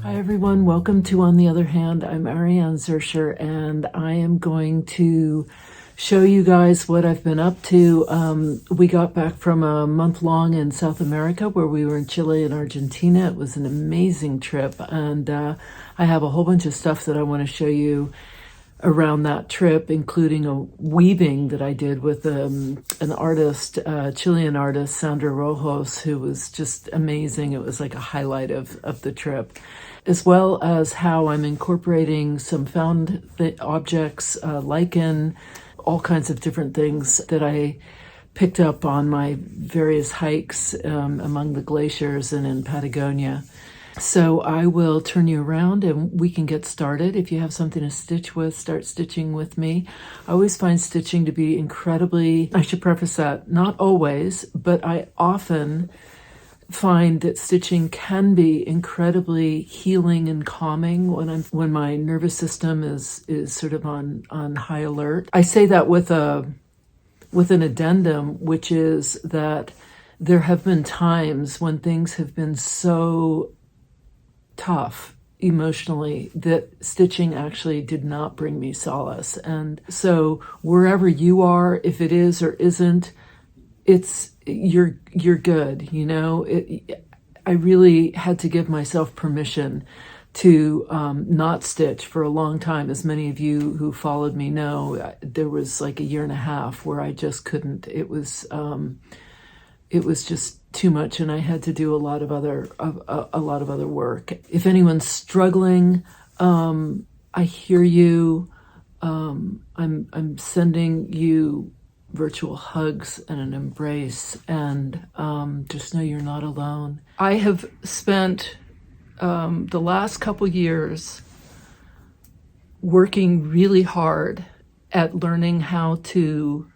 Hi everyone, welcome to On the Other Hand. I'm Ariane Zurcher and I am going to show you guys what I've been up to. We got back from a month long in South America where we were in Chile and Argentina. It was an amazing trip, and I have a whole bunch of stuff that I want to show you around that trip, including a weaving that I did with an artist, Chilean artist, Sandra Rojos, who was just amazing. It was like a highlight of the trip, as well as how I'm incorporating some found objects, lichen, all kinds of different things that I picked up on my various hikes among the glaciers and in Patagonia. So I will turn you around and we can get started. If you have something to stitch with, start stitching with me. I always find stitching to be incredibly, I should preface that, not always, but I often find that stitching can be incredibly healing and calming when my nervous system is sort of on high alert. I say that with an addendum, which is that there have been times when things have been so tough emotionally that stitching actually did not bring me solace. And so wherever you are, if it is or isn't, you're good, you know. I really had to give myself permission to not stitch for a long time. As many of you who followed me know, there was like a year and a half where I just couldn't. It was just too much, and I had to do a lot of other work. If anyone's struggling, I hear you. I'm sending you virtual hugs and an embrace, and just know you're not alone. I have spent the last couple years working really hard at learning how to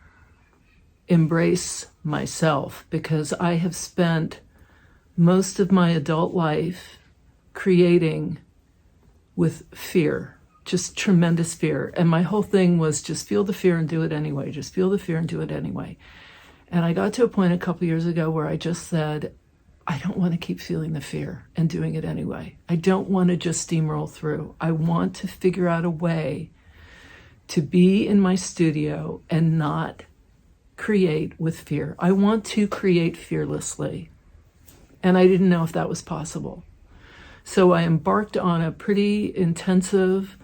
embrace myself, because I have spent most of my adult life creating with fear, just tremendous fear. And my whole thing was just feel the fear and do it anyway. Just feel the fear and do it anyway. And I got to a point a couple years ago where I just said, I don't want to keep feeling the fear and doing it anyway. I don't want to just steamroll through. I want to figure out a way to be in my studio and not create with fear. I want to create fearlessly. And I didn't know if that was possible. So I embarked on a pretty intensive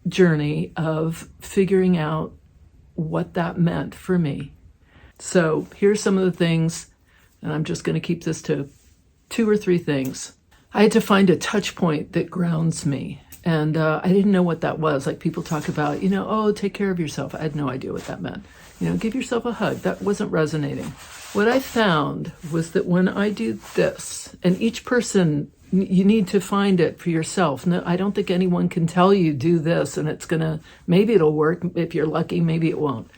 journey of figuring out what that meant for me. So here's some of the things, and I'm just going to keep this to 2 or 3 things. I had to find a touch point that grounds me. And I didn't know what that was. Like people talk about, oh, take care of yourself. I had no idea what that meant. Give yourself a hug. That wasn't resonating. What I found was that when I do this, and each person, you need to find it for yourself. No, I don't think anyone can tell you do this and maybe it'll work. If you're lucky, maybe it won't.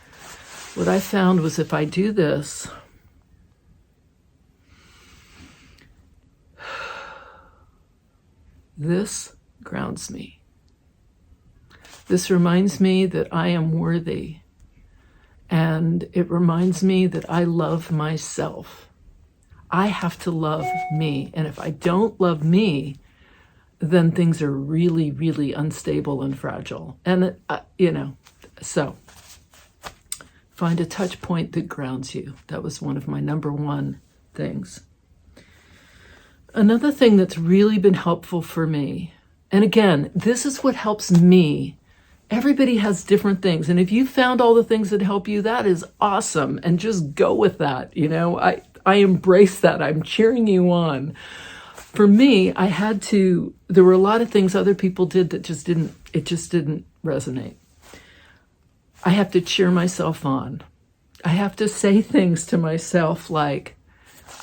What I found was if I do this, this grounds me. This reminds me that I am worthy. And it reminds me that I love myself. I have to love me. And if I don't love me, then things are really, really unstable and fragile. And, so find a touch point that grounds you. That was one of my number 1 things. Another thing that's really been helpful for me, and again, this is what helps me. Everybody has different things. And if you found all the things that help you, that is awesome. And just go with that. I embrace that. I'm cheering you on. For me, there were a lot of things other people did that just didn't resonate. I have to cheer myself on. I have to say things to myself like,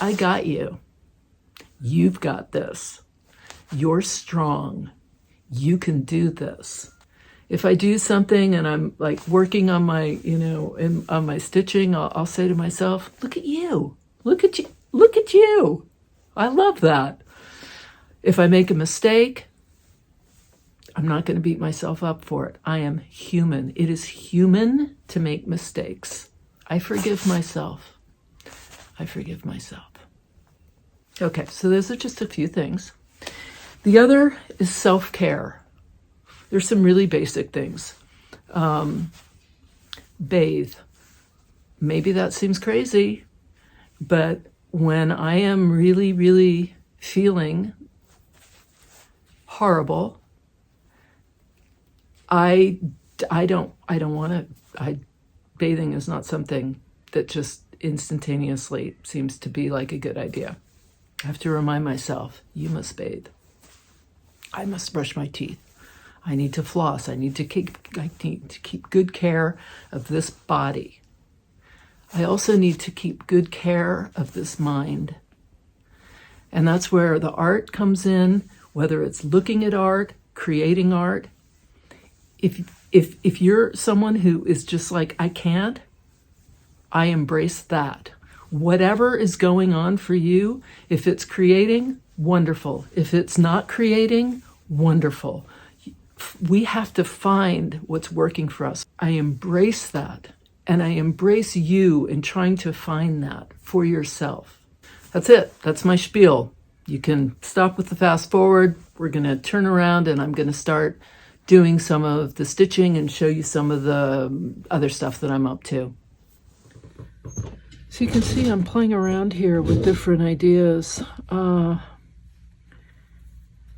I got you. You've got this. You're strong. You can do this. If I do something and I'm like working on my, on my stitching, I'll say to myself, look at you. Look at you. Look at you. I love that. If I make a mistake, I'm not going to beat myself up for it. I am human. It is human to make mistakes. I forgive myself. I forgive myself. Okay, so those are just a few things. The other is self-care. There's some really basic things. Bathe. Maybe that seems crazy, but when I am really, really feeling horrible, I don't want to, bathing is not something that just instantaneously seems to be like a good idea. I have to remind myself, you must bathe. I must brush my teeth. I need to floss. I need to keep good care of this body. I also need to keep good care of this mind. And that's where the art comes in, whether it's looking at art, creating art. If you're someone who is just like, I can't, I embrace that. Whatever is going on for you, if it's creating, wonderful. If it's not creating, wonderful. We have to find what's working for us. I embrace that, and I embrace you in trying to find that for yourself. That's it. That's my spiel. You can stop with the fast forward. We're going to turn around, and I'm going to start doing some of the stitching and show you some of the other stuff that I'm up to. So you can see I'm playing around here with different ideas.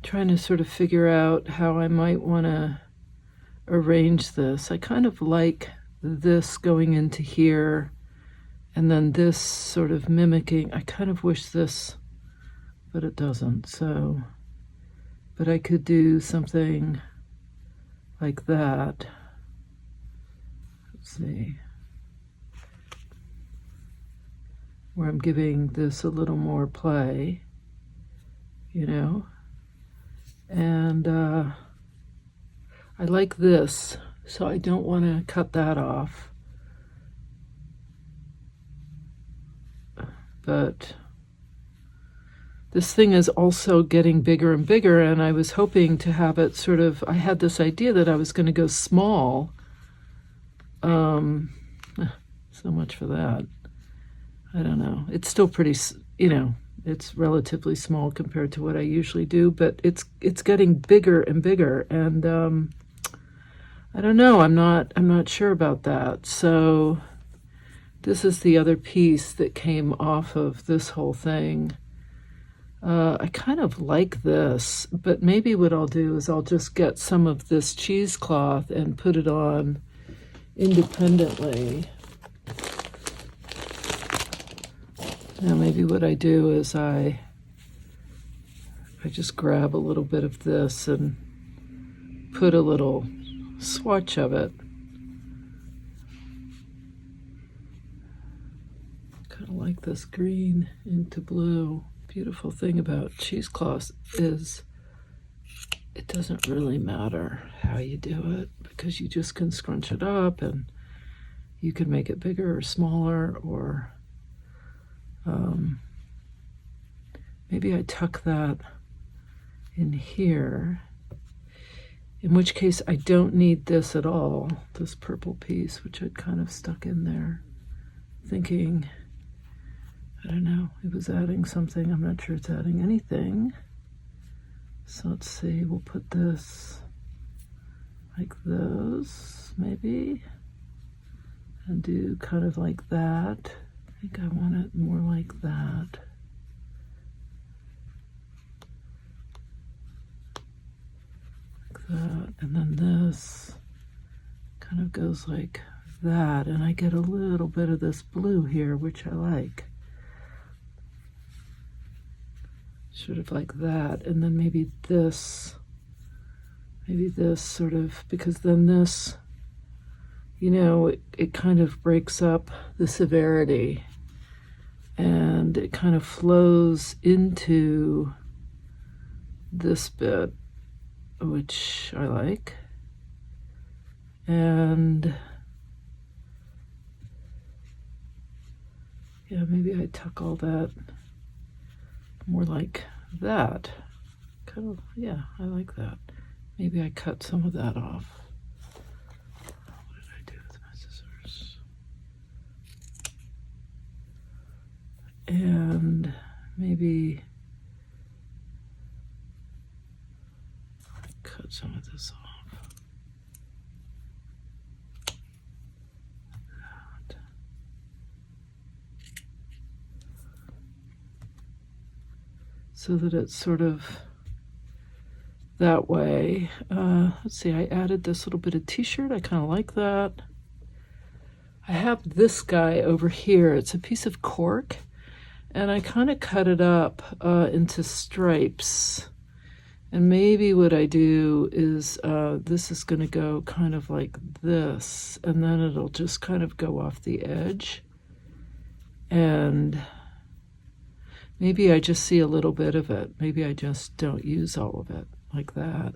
Trying to sort of figure out how I might want to arrange this. I kind of like this going into here, and then this sort of mimicking. I kind of wish this, but it doesn't. So, but I could do something like that. Let's see. Where I'm giving this a little more play, you know. And I like this, so I don't want to cut that off. But this thing is also getting bigger and bigger, and I was hoping to have it sort of, I had this idea that I was going to go small. So much for that. I don't know. It's still pretty, you know, it's relatively small compared to what I usually do, but it's getting bigger and bigger, and I don't know. I'm not sure about that. So this is the other piece that came off of this whole thing. I kind of like this, but maybe what I'll do is I'll just get some of this cheesecloth and put it on independently. Now maybe what I do is I just grab a little bit of this and put a little swatch of it. Kind of like this green into blue. Beautiful thing about cheesecloth is it doesn't really matter how you do it, because you just can scrunch it up and you can make it bigger or smaller, or maybe I tuck that in here, in which case I don't need this at all, this purple piece, which I'd kind of stuck in there, thinking, I don't know, it was adding something. I'm not sure it's adding anything. So let's see, we'll put this like this, maybe, and do kind of like that. I think I want it more like that. Like that, and then this kind of goes like that, and I get a little bit of this blue here, which I like. Sort of like that, and then maybe this sort of, because then this, you know, it kind of breaks up the severity, and it kind of flows into this bit, which I like. And yeah, maybe I tuck all that more like that. Kind of, yeah, I like that. Maybe I cut some of that off. What did I do with my scissors? And maybe some of this off. So that it's sort of that way. Let's see, I added this little bit of t-shirt. I kind of like that. I have this guy over here. It's a piece of cork, and I kind of cut it up into stripes. And maybe what I do is this is going to go kind of like this, and then it'll just kind of go off the edge. And maybe I just see a little bit of it. Maybe I just don't use all of it like that,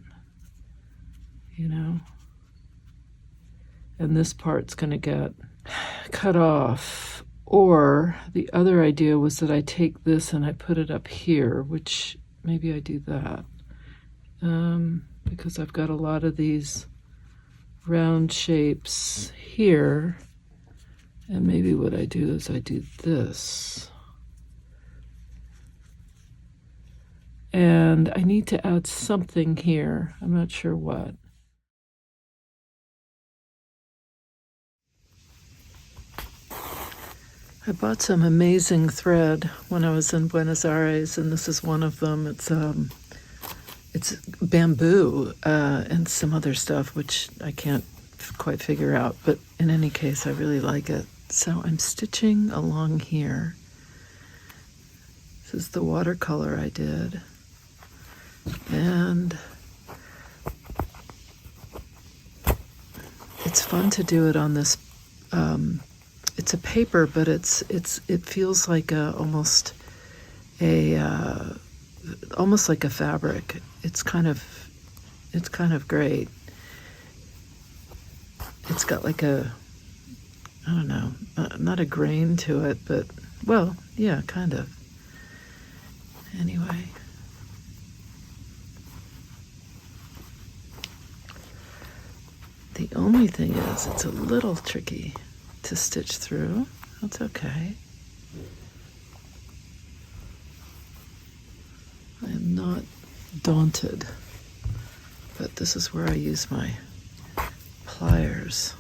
you know? And this part's going to get cut off. Or the other idea was that I take this and I put it up here, which maybe I do that. Because I've got a lot of these round shapes here. And maybe what I do is I do this. And I need to add something here. I'm not sure what. I bought some amazing thread when I was in Buenos Aires, and this is one of them. It's bamboo and some other stuff, which I can't quite figure out. But in any case, I really like it. So I'm stitching along here. This is the watercolor I did. And it's fun to do it on this. It's a paper, but it feels like almost like a fabric. It's kind of great. It's got like a, I don't know, not a grain to it, but well, yeah, kind of. Anyway. The only thing is, it's a little tricky to stitch through. That's okay. I am not daunted, but this is where I use my pliers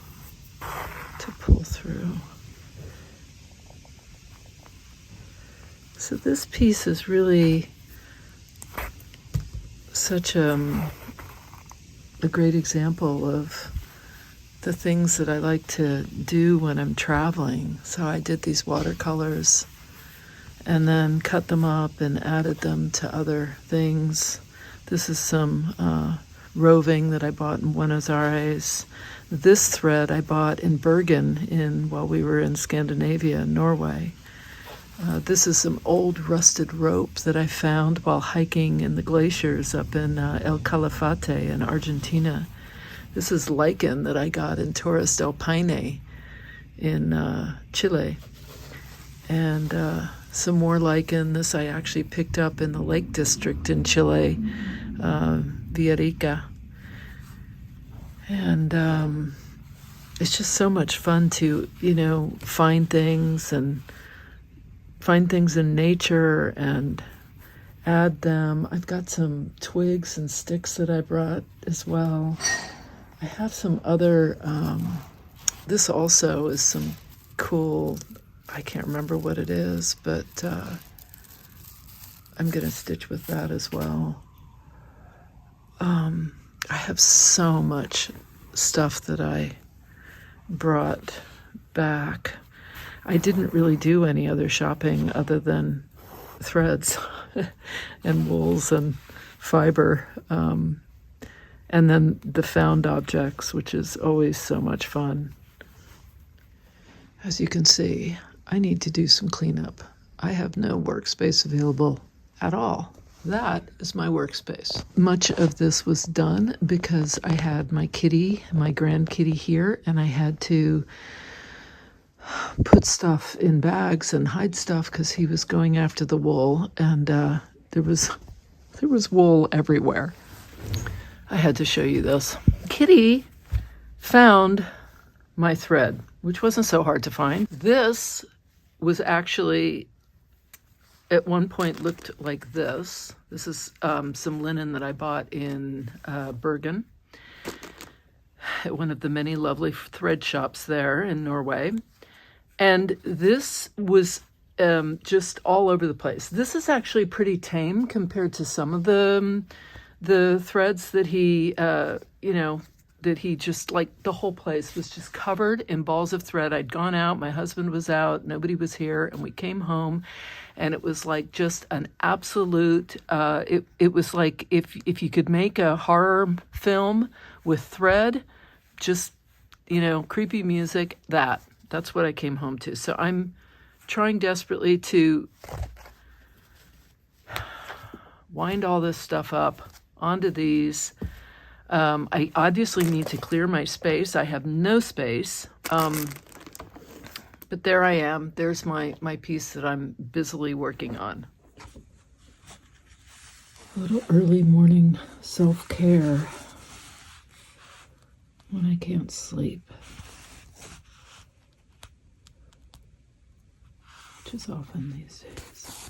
to pull through. So this piece is really such a great example of the things that I like to do when I'm traveling. So I did these watercolors and then cut them up and added them to other things. This is some roving that I bought in Buenos Aires. This thread I bought in Bergen while we were in Scandinavia, Norway. This is some old rusted rope that I found while hiking in the glaciers up in El Calafate in Argentina. This is lichen that I got in Torres del Paine in Chile. And some more lichen. This I actually picked up in the Lake District in Chile, Villarrica. And it's just so much fun to, find things in nature and add them. I've got some twigs and sticks that I brought as well. I have some other, this also is some cool, I can't remember what it is, but I'm going to stitch with that as well. I have so much stuff that I brought back. I didn't really do any other shopping other than threads and wools and fiber. And then the found objects, which is always so much fun. As you can see, I need to do some cleanup. I have no workspace available at all. That is my workspace. Much of this was done because I had my kitty, my Grandkitty here, and I had to put stuff in bags and hide stuff because he was going after the wool, and there was wool everywhere. I had to show you this. Kitty found my thread, which wasn't so hard to find. This was actually at one point looked like this. This is some linen that I bought in Bergen, at one of the many lovely thread shops there in Norway. And this was just all over the place. This is actually pretty tame compared to some of the threads that he, that he just, like, the whole place was just covered in balls of thread. I'd gone out, my husband was out, nobody was here, and we came home, and it was like just an absolute, it was like if you could make a horror film with thread, just, creepy music, that's what I came home to. So I'm trying desperately to wind all this stuff up onto these. I obviously need to clear my space. I have no space. But there I am. There's my piece that I'm busily working on. A little early morning self-care when I can't sleep, which is often these days.